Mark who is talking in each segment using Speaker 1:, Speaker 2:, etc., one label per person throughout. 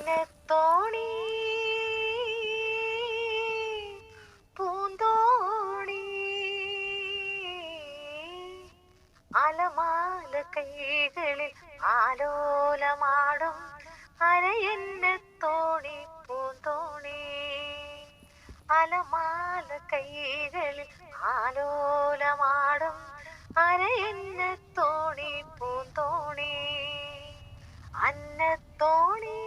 Speaker 1: അന്നത്തോണി പൂന്തോണി അലമാല കൈകളിൽ ആലോലമാടും അരയന്നത്തോണി പൂന്തോണി അലമാല കൈകളിൽ ആലോലമാടും അരയന്നത്തോണി പൂന്തോണി അന്നത്തോണി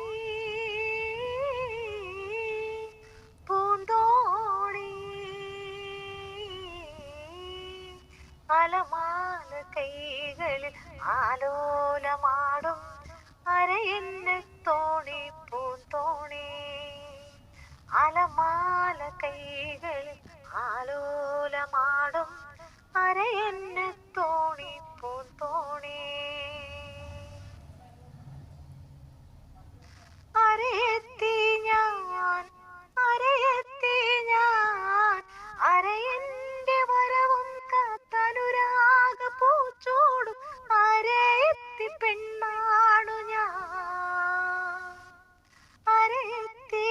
Speaker 1: പൂന്തോണി അലമാല കൈകളിൽ ആലോലമാടും അരയന്നത്തോണി പൂന്തോണി അലമാല കൈകളിൽ ആലോലമാടും അരയന്നത്തോണി പൂന്തോണി അരയെത്തി ഞാൻ അരയന്റെ വരവും കാത്തനുരാഗ പൂച്ചോടും അരയെത്തി പെണ്ണാണു ഞാൻ അരയെത്തി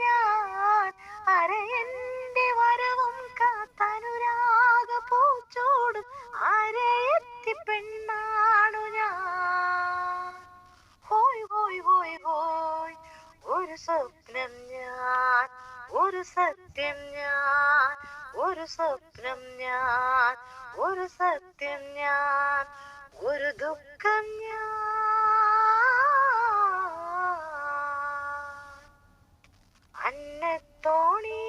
Speaker 1: ഞാൻ അരയന്റെ വരവും കാത്തനുരാഗ പൂച്ചോടും അരയെത്തി പെണ്ണാണു ഞാൻ ഹോയ് ഹോയ് ഹോയ് ഹോയ് ഒരു സ്വപ്നം ഞാൻ ഒരു സത്യം ഞാൻ ഒരു സ്വപ്നം ഞാൻ ഒരു സത്യം ഞാൻ ഒരു ദുഃഖം ഞാൻ അന്നത്തോണി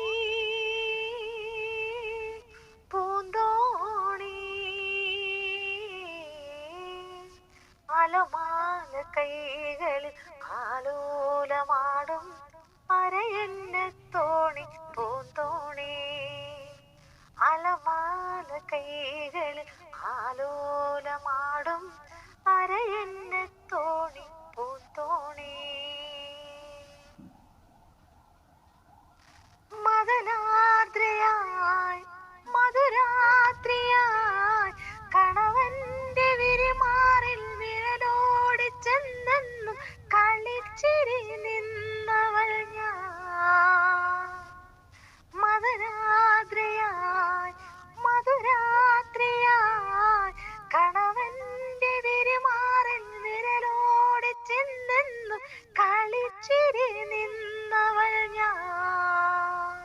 Speaker 1: പൂന്തോണി അലമാല കൈകളിൽ ആലോലമാടും അരയന്നത്തോണി പൂന്തോണി അലമാല കൈകളിൽ ആലോലമാടും അരയന്നത്തോണി പൂന്തോണി മദനാദ്രയായി മധുരാത്രിയായി കണവന്റെ വിരിമാറിൽ വിരലോടി ചെന്നെന്നും കളിച്ചിരി നിന്നവൾ ഞാൻ മദനാദ്രയായി മധുരാത്രിയായി കണവന്റെ വിരിമാറിൽ വിരലോടി ചെന്നെന്നും കളിച്ചിരി നിന്നവൾ ഞാൻ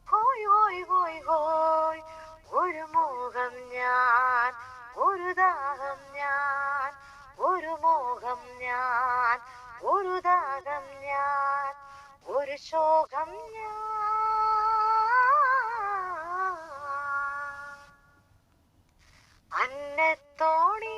Speaker 1: ഹോയ് ഹോയ് ഹോയ് ഹോയ് ഒരു മോഹം ഞാൻ ഒരു ദാഹം ഞാൻ ഒരു മോഹം ഞാൻ ഒരു ദാഹം ഞാൻ ഒരു ശോകം ഞാൻ അന്നത്തോണി